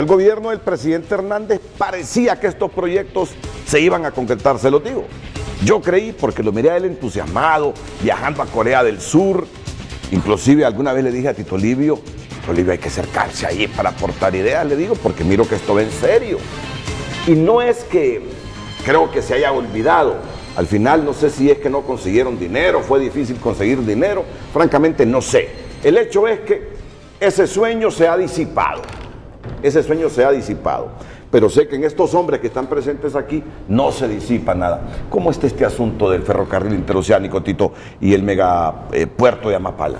El gobierno del presidente Hernández parecía que estos proyectos se iban a concretar, se los digo. Yo creí, porque lo miré a él entusiasmado, viajando a Corea del Sur. Inclusive alguna vez le dije a Tito Livio hay que acercarse ahí para aportar ideas, le digo, porque miro que esto va en serio. Y no es que creo que se haya olvidado. Al final no sé si es que no consiguieron dinero, fue difícil conseguir dinero, francamente no sé. El hecho es que ese sueño se ha disipado. Ese sueño se ha disipado, pero sé que en estos hombres que están presentes aquí no se disipa nada. ¿Cómo está este asunto del ferrocarril interoceánico, Tito, y el megapuerto de Amapala?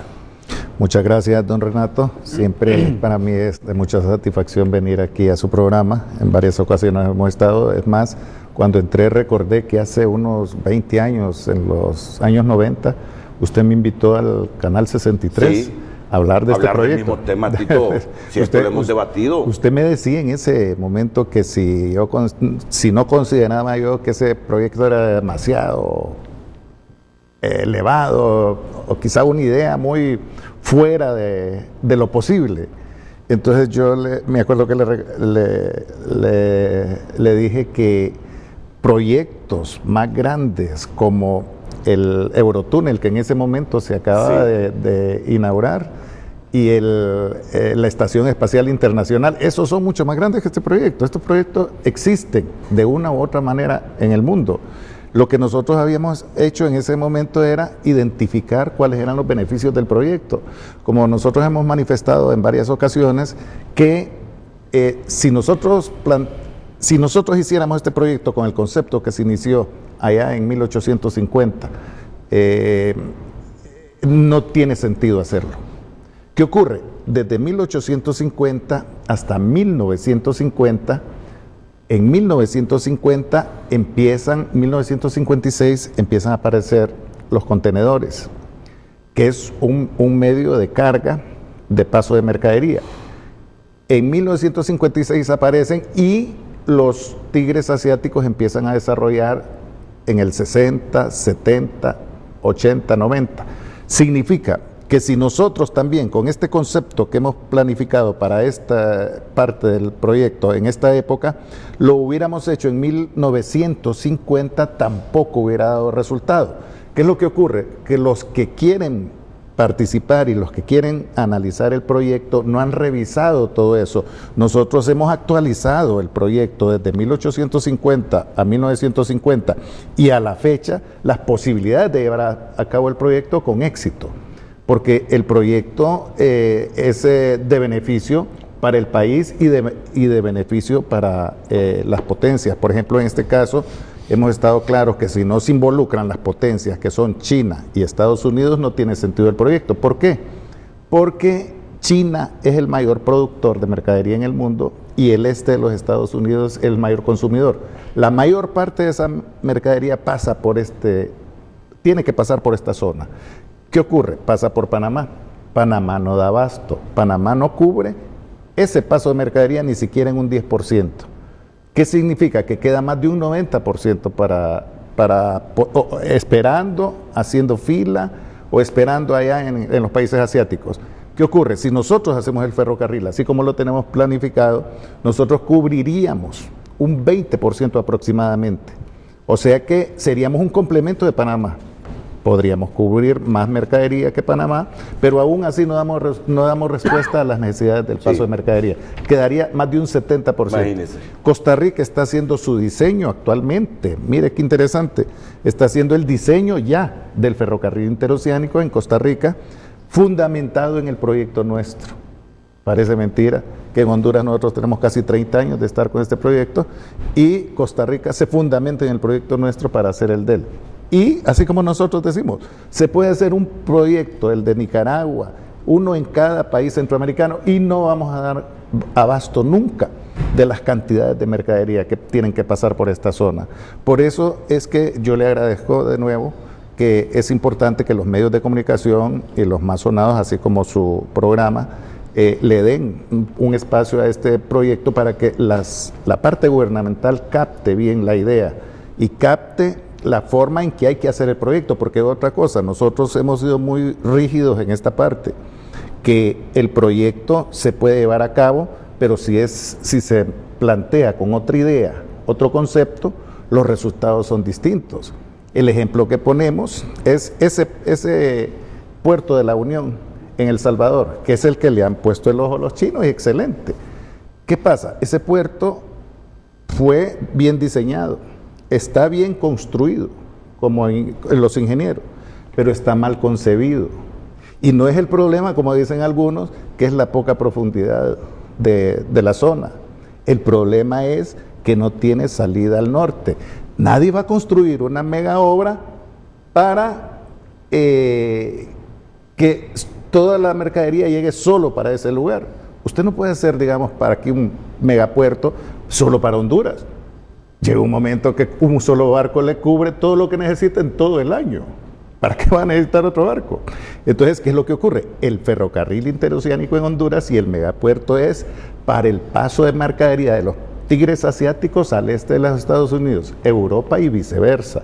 Muchas gracias, don Renato. Siempre para mí es de mucha satisfacción venir aquí a su programa. En varias ocasiones hemos estado. Es más, cuando entré recordé que hace unos 20 años, en los años 90, usted me invitó al Canal 63. Sí. Hablar de este proyecto. Del mismo tema, Tito, si esto lo hemos debatido. Usted me decía en ese momento que si no consideraba yo que ese proyecto era demasiado elevado o quizá una idea muy fuera de lo posible. Entonces yo me acuerdo que le dije que proyectos más grandes como el Eurotúnel, que en ese momento se acaba de inaugurar, y la Estación Espacial Internacional, esos son mucho más grandes que este proyecto. Estos proyectos existen de una u otra manera en el mundo. Lo que nosotros habíamos hecho en ese momento era identificar cuáles eran los beneficios del proyecto. Como nosotros hemos manifestado en varias ocasiones, que si nosotros hiciéramos este proyecto con el concepto que se inició allá en 1850, no tiene sentido hacerlo. ¿Qué ocurre? Desde 1850 hasta 1950, en 1956 empiezan a aparecer los contenedores, que es un medio de carga, de paso de mercadería. En 1956 aparecen y los tigres asiáticos empiezan a desarrollar en el 60, 70, 80, 90. Significa que si nosotros también con este concepto que hemos planificado para esta parte del proyecto en esta época, lo hubiéramos hecho en 1950, tampoco hubiera dado resultado. ¿Qué es lo que ocurre? Que los que quieren participar y los que quieren analizar el proyecto no han revisado todo eso. Nosotros hemos actualizado el proyecto desde 1850 a 1950 y a la fecha las posibilidades de llevar a cabo el proyecto con éxito. Porque el proyecto es de beneficio para el país y de beneficio para las potencias. Por ejemplo, en este caso, hemos estado claros que si no se involucran las potencias, que son China y Estados Unidos, no tiene sentido el proyecto. ¿Por qué? Porque China es el mayor productor de mercadería en el mundo y el este de los Estados Unidos es el mayor consumidor. La mayor parte de esa mercadería tiene que pasar por esta zona. ¿Qué ocurre? Pasa por Panamá. Panamá no da abasto. Panamá no cubre ese paso de mercadería ni siquiera en un 10%. ¿Qué significa? Que queda más de un 90% esperando, haciendo fila o esperando allá en los países asiáticos. ¿Qué ocurre? Si nosotros hacemos el ferrocarril, así como lo tenemos planificado, nosotros cubriríamos un 20% aproximadamente. O sea que seríamos un complemento de Panamá. Podríamos cubrir más mercadería que Panamá, pero aún así no damos respuesta a las necesidades del paso de mercadería. Quedaría más de un 70%. Imagínese. Costa Rica está haciendo su diseño actualmente. Mire qué interesante. Está haciendo el diseño ya del ferrocarril interoceánico en Costa Rica, fundamentado en el proyecto nuestro. Parece mentira que en Honduras nosotros tenemos casi 30 años de estar con este proyecto y Costa Rica se fundamenta en el proyecto nuestro para hacer el de él. Y así como nosotros decimos, se puede hacer un proyecto, el de Nicaragua, uno en cada país centroamericano y no vamos a dar abasto nunca de las cantidades de mercadería que tienen que pasar por esta zona. Por eso es que yo le agradezco de nuevo que es importante que los medios de comunicación y los más sonados, así como su programa, le den un espacio a este proyecto para que la parte gubernamental capte bien la idea y capte la forma en que hay que hacer el proyecto, porque otra cosa, nosotros hemos sido muy rígidos en esta parte, que el proyecto se puede llevar a cabo, pero si se plantea con otra idea, otro concepto, los resultados son distintos. El ejemplo que ponemos es ese puerto de la Unión en El Salvador, que es el que le han puesto el ojo a los chinos, y excelente. ¿Qué pasa? Ese puerto fue bien diseñado, está bien construido, como los ingenieros, pero está mal concebido. Y no es el problema, como dicen algunos, que es la poca profundidad de la zona. El problema es que no tiene salida al norte. Nadie va a construir una mega obra para que toda la mercadería llegue solo para ese lugar. Usted no puede hacer, digamos, para aquí un megapuerto solo para Honduras. Llega un momento que un solo barco le cubre todo lo que necesita en todo el año. ¿Para qué va a necesitar otro barco? Entonces, ¿qué es lo que ocurre? El ferrocarril interoceánico en Honduras y el megapuerto es para el paso de mercadería de los tigres asiáticos al este de los Estados Unidos, Europa y viceversa.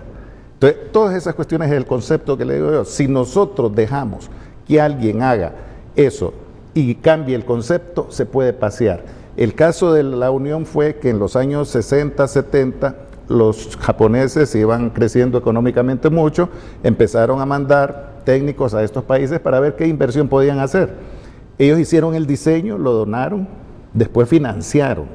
Entonces, todas esas cuestiones es el concepto que le digo yo. Si nosotros dejamos que alguien haga eso y cambie el concepto, se puede pasear. El caso de la Unión fue que en los años 60, 70, los japoneses iban creciendo económicamente mucho, empezaron a mandar técnicos a estos países para ver qué inversión podían hacer. Ellos hicieron el diseño, lo donaron, después financiaron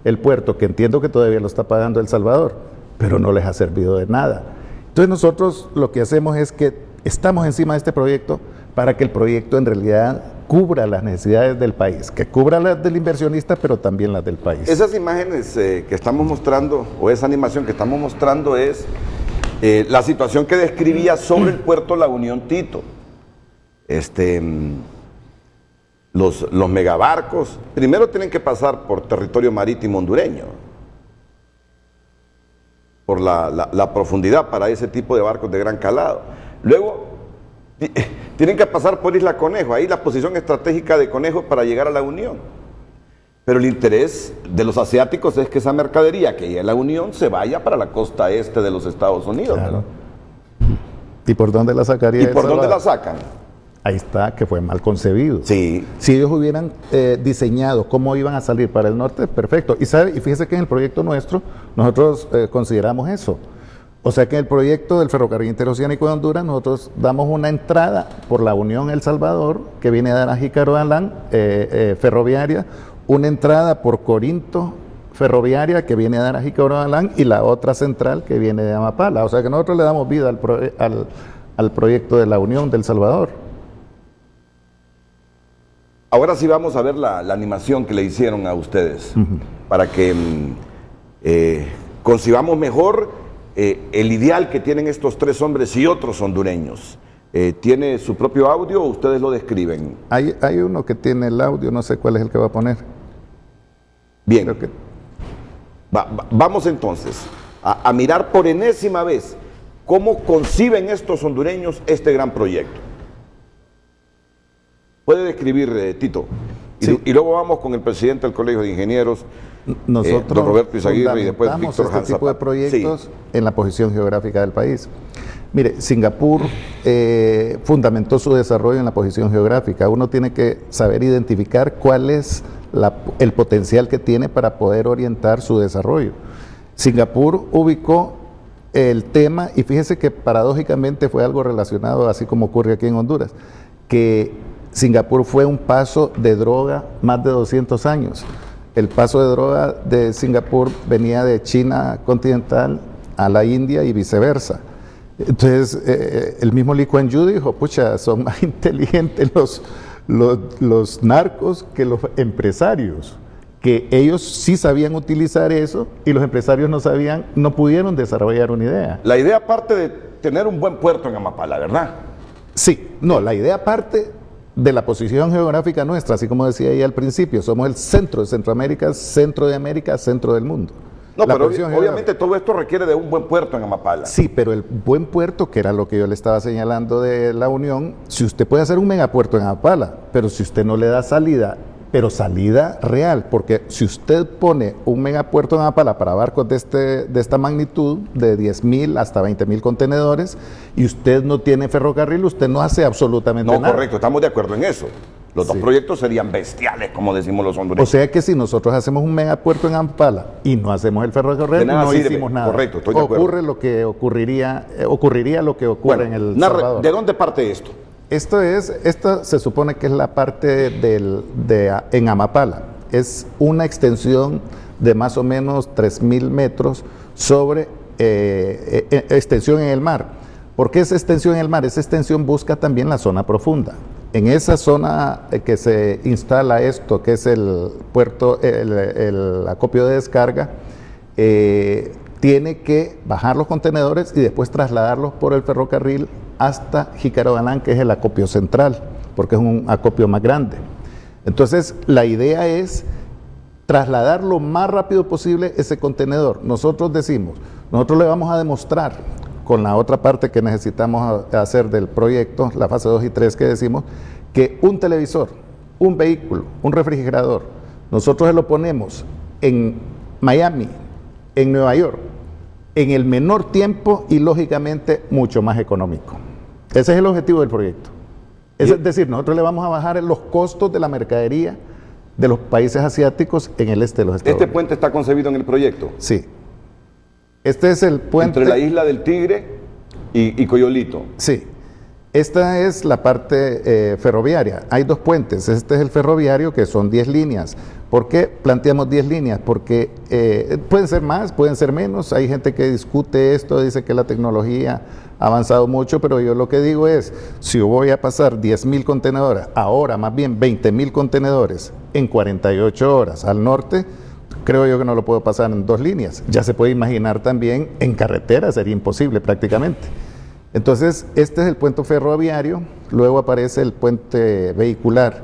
el puerto, que entiendo que todavía lo está pagando El Salvador, pero no les ha servido de nada. Entonces nosotros lo que hacemos es que estamos encima de este proyecto para que el proyecto en realidad cubra las necesidades del país, que cubra las del inversionista, pero también las del país. Esas imágenes que estamos mostrando, o esa animación que estamos mostrando, es la situación que describía sobre el puerto La Unión Tito. Los megabarcos, primero tienen que pasar por territorio marítimo hondureño, por la profundidad para ese tipo de barcos de gran calado. Luego, tienen que pasar por Isla Conejo, ahí la posición estratégica de Conejo para llegar a la Unión. Pero el interés de los asiáticos es que esa mercadería que llega a la Unión se vaya para la costa este de los Estados Unidos. Claro. ¿Y por dónde la sacaría? ¿Y por dónde la sacan? Ahí está, que fue mal concebido. Sí. Si ellos hubieran diseñado cómo iban a salir para el norte, perfecto. Y fíjese que en el proyecto nuestro, nosotros consideramos eso. O sea que en el proyecto del ferrocarril interoceánico de Honduras, nosotros damos una entrada por la Unión El Salvador, que viene de Arajicaroalán, ferroviaria, una entrada por Corinto, ferroviaria, que viene de Arajicaroalán, y la otra central, que viene de Amapala. O sea que nosotros le damos vida al proyecto de la Unión del Salvador. Ahora sí vamos a ver la animación que le hicieron a ustedes, para que concibamos mejor el ideal que tienen estos tres hombres y otros hondureños. ¿Tiene su propio audio o ustedes lo describen? Hay uno que tiene el audio, no sé cuál es el que va a poner. Bien. Vamos entonces a mirar por enésima vez cómo conciben estos hondureños este gran proyecto. ¿Puede describir, Tito? Sí. Y luego vamos con el presidente del Colegio de Ingenieros, nosotros don Roberto Izaguirre, y después Víctor este tipo de proyectos sí. En la posición geográfica del país. Mire, Singapur fundamentó su desarrollo en la posición geográfica. Uno tiene que saber identificar cuál es el potencial que tiene para poder orientar su desarrollo. Singapur ubicó el tema, y fíjese que paradójicamente fue algo relacionado, así como ocurre aquí en Honduras, que Singapur fue un paso de droga más de 200 años. El paso de droga de Singapur venía de China continental a la India y viceversa. Entonces, el mismo Lee Kuan Yew dijo, pucha, son más inteligentes los narcos que los empresarios, que ellos sí sabían utilizar eso y los empresarios no pudieron desarrollar una idea. La idea parte de tener un buen puerto en Amapala, ¿verdad? Sí, no, la idea parte de la posición geográfica nuestra, así como decía ahí al principio, somos el centro de Centroamérica, centro de América, centro del mundo. No, pero obviamente todo esto requiere de un buen puerto en Amapala. Sí, pero el buen puerto, que era lo que yo le estaba señalando de la Unión, si usted puede hacer un megapuerto en Amapala, pero si usted no le da salida pero salida real, porque si usted pone un megapuerto en Amapala para barcos de esta magnitud, de 10,000 hasta 20,000 contenedores, y usted no tiene ferrocarril, usted no hace absolutamente nada. No, correcto, estamos de acuerdo en eso. Los dos proyectos serían bestiales, como decimos los hondureños. O sea que si nosotros hacemos un megapuerto en Amapala y no hacemos el ferrocarril, no hicimos nada. Correcto, estoy de acuerdo. Ocurre lo que ocurriría lo que ocurre en El Salvador. ¿De dónde parte esto? Esto se supone que es la parte en Amapala. Es una extensión de más o menos 3,000 metros sobre extensión en el mar. ¿Por qué esa extensión en el mar? Esa extensión busca también la zona profunda. En esa zona que se instala esto, que es el puerto, el acopio de descarga, tiene que bajar los contenedores y después trasladarlos por el ferrocarril hasta Jícaro Galán, que es el acopio central, porque es un acopio más grande. Entonces, la idea es trasladar lo más rápido posible ese contenedor. Nosotros le vamos a demostrar con la otra parte que necesitamos hacer del proyecto, la fase 2 y 3 que decimos, que un televisor, un vehículo, un refrigerador, nosotros lo ponemos en Miami, en Nueva York, en el menor tiempo y lógicamente mucho más económico. Ese es el objetivo del proyecto. Es decir, nosotros le vamos a bajar los costos de la mercadería de los países asiáticos en el este de los Estados Unidos. ¿Este puente está concebido en el proyecto? Sí. Este es el puente... Entre la isla del Tigre y Coyolito. Sí. Esta es la parte ferroviaria. Hay dos puentes. Este es el ferroviario, que son 10 líneas. ¿Por qué planteamos 10 líneas? Porque pueden ser más, pueden ser menos. Hay gente que discute esto, dice que la tecnología ha avanzado mucho, pero yo lo que digo es, si yo voy a pasar 10,000 contenedores, ahora más bien 20,000 contenedores en 48 horas al norte, creo yo que no lo puedo pasar en 2 líneas. Ya se puede imaginar también en carretera, sería imposible prácticamente. Entonces, este es el puente ferroviario, luego aparece el puente vehicular,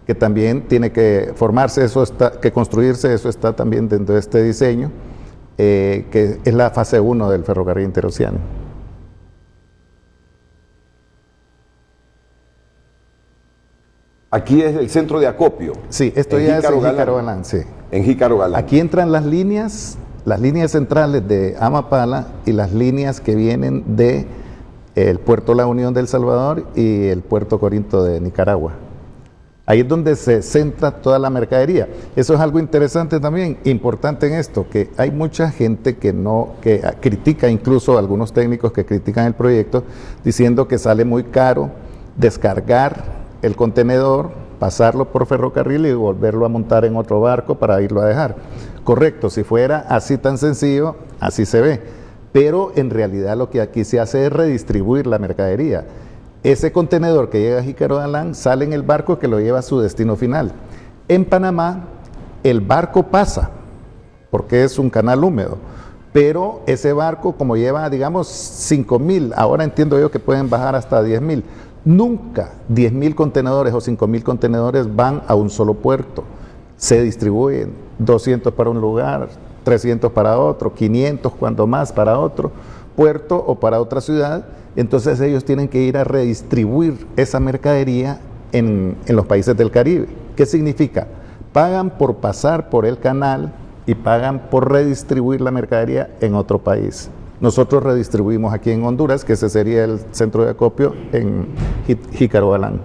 que también tiene que formarse, que construirse, eso está también dentro de este diseño, que es la fase 1 del ferrocarril interoceánico. Aquí es el centro de acopio. Sí, esto ya es en Jícaro Galán, sí. En Jícaro Galán. Aquí entran las líneas centrales de Amapala y las líneas que vienen de el puerto La Unión de El Salvador y el puerto Corinto de Nicaragua. Ahí es donde se centra toda la mercadería. Eso es algo interesante también, importante en esto, que hay mucha gente que critica, incluso algunos técnicos que critican el proyecto, diciendo que sale muy caro descargar el contenedor, pasarlo por ferrocarril y volverlo a montar en otro barco para irlo a dejar. Correcto, si fuera así tan sencillo, así se ve. Pero en realidad lo que aquí se hace es redistribuir la mercadería. Ese contenedor que llega a Jícaro Galán sale en el barco que lo lleva a su destino final. En Panamá, el barco pasa, porque es un canal húmedo, pero ese barco, como lleva, digamos, 5,000, ahora entiendo yo que pueden bajar hasta 10,000. Nunca 10,000 contenedores o 5,000 contenedores van a un solo puerto. Se distribuyen 200 para un lugar, 300 para otro, 500 cuando más para otro puerto o para otra ciudad. Entonces ellos tienen que ir a redistribuir esa mercadería en los países del Caribe. ¿Qué significa? Pagan por pasar por el canal y pagan por redistribuir la mercadería en otro país. Nosotros redistribuimos aquí en Honduras, que ese sería el centro de acopio en Jícaro Galán.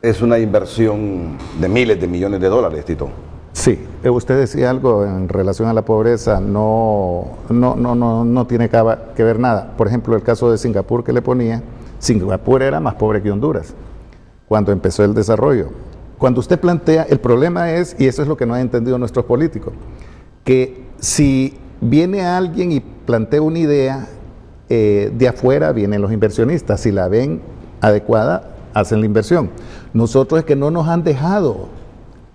Es una inversión de miles de millones de dólares, Tito. Sí, usted decía algo en relación a la pobreza, no tiene que ver nada. Por ejemplo, el caso de Singapur que le ponía, Singapur era más pobre que Honduras cuando empezó el desarrollo. Cuando usted plantea, el problema es, y eso es lo que no han entendido nuestros políticos, que si viene alguien y plantea una idea, de afuera vienen los inversionistas, si la ven adecuada, hacen la inversión. Nosotros es que no nos han dejado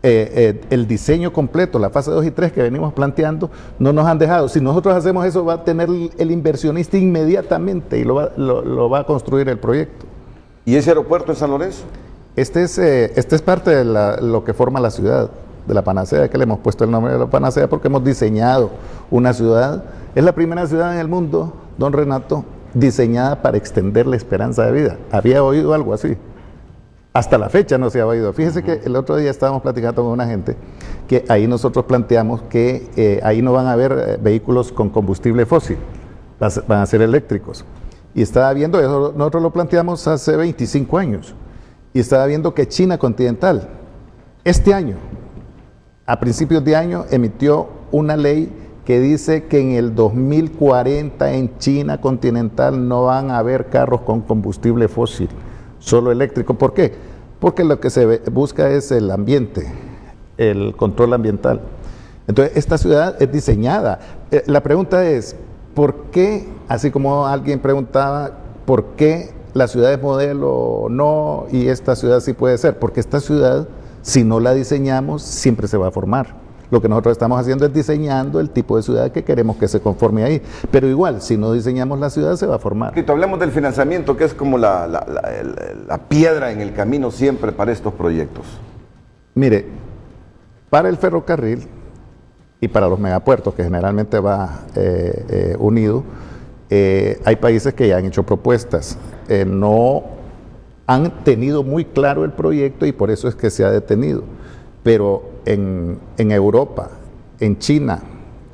el diseño completo, la fase 2 y 3 que venimos planteando, no nos han dejado. Si nosotros hacemos eso, va a tener el inversionista inmediatamente y lo va a construir el proyecto. ¿Y ese aeropuerto en San Lorenzo? Este es parte de lo que forma la ciudad de la Panacea, que le hemos puesto el nombre de la Panacea porque hemos diseñado una ciudad. Es la primera ciudad en el mundo, don Renato, diseñada para extender la esperanza de vida. ¿Había oído algo así? Hasta la fecha no se ha oído. Fíjese que el otro día estábamos platicando con una gente que ahí nosotros planteamos que ahí no van a haber vehículos con combustible fósil, van a ser eléctricos. Y estaba viendo, eso nosotros lo planteamos hace 25 años, y estaba viendo que China continental, este año, a principios de año, emitió una ley que dice que en el 2040 en China continental no van a haber carros con combustible fósil, solo eléctrico. ¿Por qué? Porque lo que se busca es el ambiente, el control ambiental. Entonces, esta ciudad es diseñada. La pregunta es, ¿por qué, así como alguien preguntaba, por qué la ciudad es modelo no y esta ciudad sí puede ser? Porque esta ciudad, si no la diseñamos, siempre se va a formar. Lo que nosotros estamos haciendo es diseñando el tipo de ciudad que queremos que se conforme ahí. Pero igual, si no diseñamos la ciudad, se va a formar. Hablemos del financiamiento, que es como la piedra en el camino siempre para estos proyectos. Mire, para el ferrocarril y para los megapuertos, que generalmente va unido, hay países que ya han hecho propuestas. No han tenido muy claro el proyecto y por eso es que se ha detenido. Pero en Europa, en China,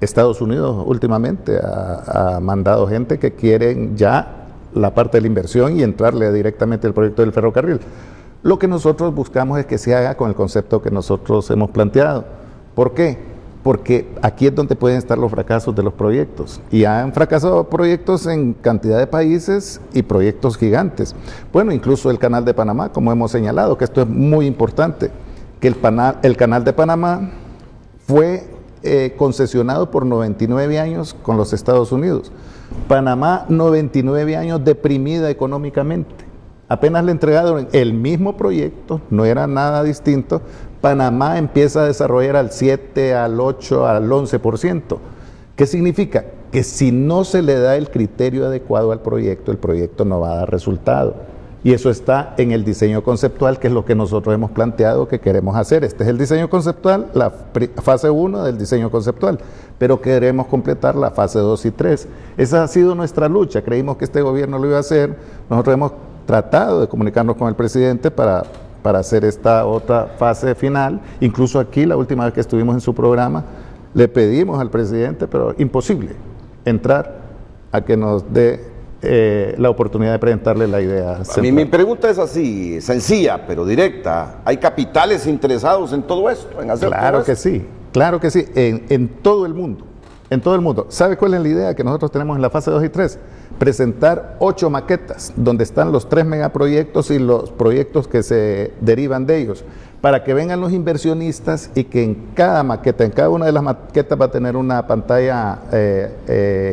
Estados Unidos últimamente ha mandado gente que quieren ya la parte de la inversión y entrarle directamente al proyecto del ferrocarril. Lo que nosotros buscamos es que se haga con el concepto que nosotros hemos planteado. ¿Por qué? Porque aquí es donde pueden estar los fracasos de los proyectos. Y han fracasado proyectos en cantidad de países y proyectos gigantes. Bueno, incluso el Canal de Panamá, como hemos señalado, que esto es muy importante, que el Canal de Panamá fue concesionado por 99 años con los Estados Unidos. Panamá, 99 años deprimida económicamente. Apenas le entregaron el mismo proyecto, no era nada distinto. Panamá empieza a desarrollar al 7, al 8, al 11%. ¿Qué significa? Que si no se le da el criterio adecuado al proyecto, el proyecto no va a dar resultado. Y eso está en el diseño conceptual, que es lo que nosotros hemos planteado que queremos hacer. Este es el diseño conceptual, la fase 1 del diseño conceptual, pero queremos completar la fase 2 y 3. Esa ha sido nuestra lucha, creímos que este gobierno lo iba a hacer. Nosotros hemos tratado de comunicarnos con el presidente para hacer esta otra fase final. Incluso aquí, la última vez que estuvimos en su programa, le pedimos al presidente, pero imposible, entrar a que nos dé la oportunidad de presentarle la idea central. A mí mi pregunta es así, sencilla, pero directa. ¿Hay capitales interesados en todo esto, en hacer Claro todo que esto? sí, claro que sí, en todo el mundo. En todo el mundo. ¿Sabe cuál es la idea que nosotros tenemos en la fase 2 y 3? Presentar 8 maquetas, donde están los 3 megaproyectos y los proyectos que se derivan de ellos, para que vengan los inversionistas y que en cada maqueta, en cada una de las maquetas va a tener una pantalla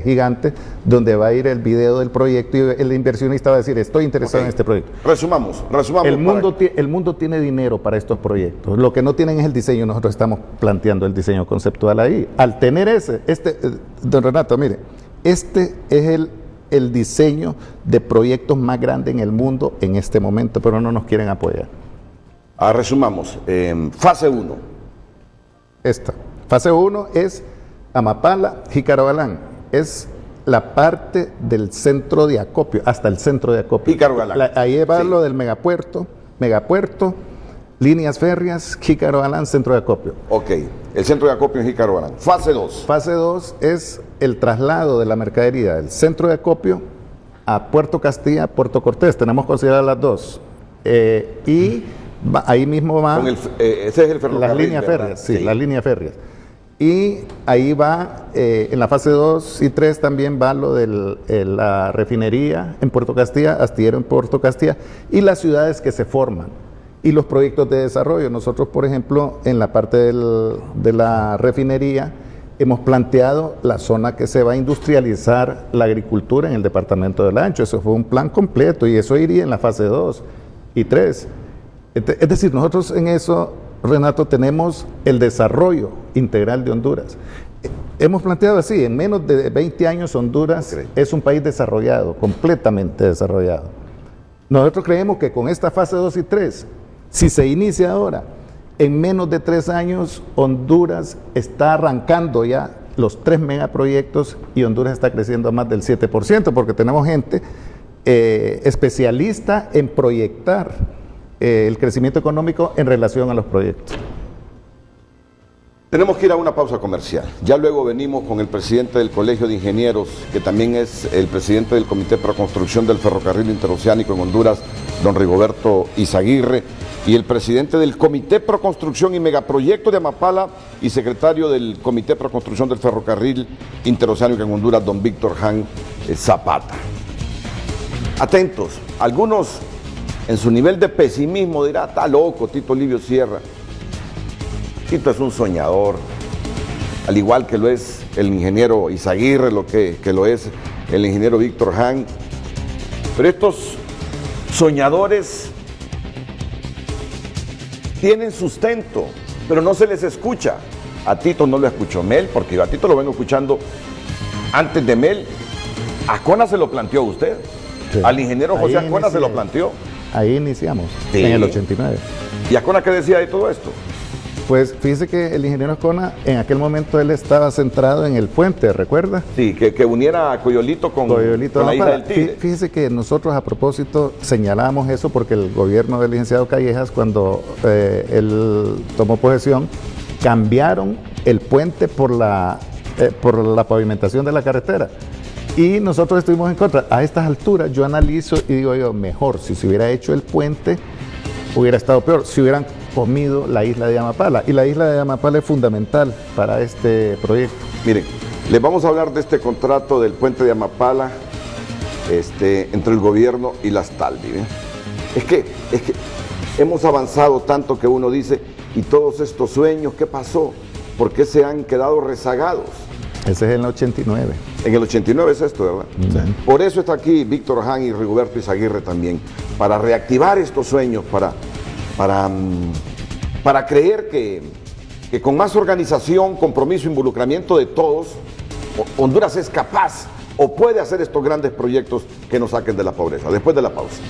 gigante, donde va a ir el video del proyecto y el inversionista va a decir, estoy interesado en este proyecto. Resumamos. El mundo tiene dinero para estos proyectos. Lo que no tienen es el diseño. Nosotros estamos planteando el diseño conceptual ahí. Al tener don Renato, mire, este es el diseño de proyectos más grande en el mundo en este momento, pero no nos quieren apoyar. Resumamos. Fase 1. Esta. Fase 1 es Amapala, Jícaro-Galán. Es la parte del centro de acopio, hasta el centro de acopio. Jícaro-Galán. Ahí va Sí. lo del megapuerto, líneas férreas, Jícaro-Galán, centro de acopio. Ok. El centro de acopio en Jícaro-Galán. Fase 2. Fase 2 es el traslado de la mercadería del centro de acopio a Puerto Castilla, Puerto Cortés. Tenemos consideradas las dos. Ahí mismo va Ese es el ferrocarril, las líneas ¿verdad? férreas, sí, las líneas férreas. Y ahí va, en la fase 2 y 3 también va lo de la refinería en Puerto Castilla, astillero en Puerto Castilla, y las ciudades que se forman, y los proyectos de desarrollo. Nosotros, por ejemplo, en la parte de la refinería, hemos planteado la zona que se va a industrializar la agricultura en el departamento del Ancho. Eso fue un plan completo y eso iría en la fase 2 y 3. Es decir, nosotros en eso, Renato, tenemos el desarrollo integral de Honduras. Hemos planteado así, en menos de 20 años Honduras es un país desarrollado, completamente desarrollado. Nosotros creemos que con esta fase 2 y 3, si se inicia ahora, en menos de 3 años Honduras está arrancando ya los 3 megaproyectos y Honduras está creciendo a más del 7%, porque tenemos gente especialista en proyectar el crecimiento económico en relación a los proyectos. Tenemos que ir a una pausa comercial. Ya luego venimos con el presidente del Colegio de Ingenieros, que también es el presidente del Comité para Construcción del Ferrocarril Interoceánico en Honduras, don Rigoberto Izaguirre, y el presidente del Comité Pro Construcción y Megaproyecto de Amapala y secretario del Comité Pro Construcción del Ferrocarril Interoceánico en Honduras, don Víctor Han Zapata. Atentos, algunos en su nivel de pesimismo dirán, está loco Tito Livio Sierra. Tito es un soñador, al igual que lo es el ingeniero Izaguirre, que lo es el ingeniero Víctor Han. Pero estos soñadores tienen sustento, pero no se les escucha. A Tito no lo escuchó Mel, porque yo a Tito lo vengo escuchando antes de Mel. Ascona se lo planteó a usted. Sí. Al ingeniero José Ascona se lo planteó. Ahí iniciamos, sí. En el 89. ¿Y Ascona qué decía de todo esto? Pues fíjese que el ingeniero Ascona, en aquel momento él estaba centrado en el puente, ¿recuerda? Sí, que uniera a Coyolito con la isla del Tigre. Fíjese que nosotros a propósito señalamos eso porque el gobierno del licenciado Callejas, cuando él tomó posesión, cambiaron el puente por la pavimentación de la carretera. Y nosotros estuvimos en contra. A estas alturas yo analizo y digo yo, mejor, si se hubiera hecho el puente, hubiera estado peor. Si hubieran comido la isla de Amapala. Y la isla de Amapala es fundamental para este proyecto. Miren, les vamos a hablar de este contrato del puente de Amapala entre el gobierno y las Talvi. Es que hemos avanzado tanto que uno dice, ¿y todos estos sueños qué pasó? ¿Por qué se han quedado rezagados? Ese es en el 89. En el 89 es esto, ¿verdad? Sí. Por eso está aquí Víctor Han y Rigoberto Izaguirre también, para reactivar estos sueños, para creer que con más organización, compromiso, involucramiento de todos, Honduras es capaz o puede hacer estos grandes proyectos que nos saquen de la pobreza. Después de la pausa.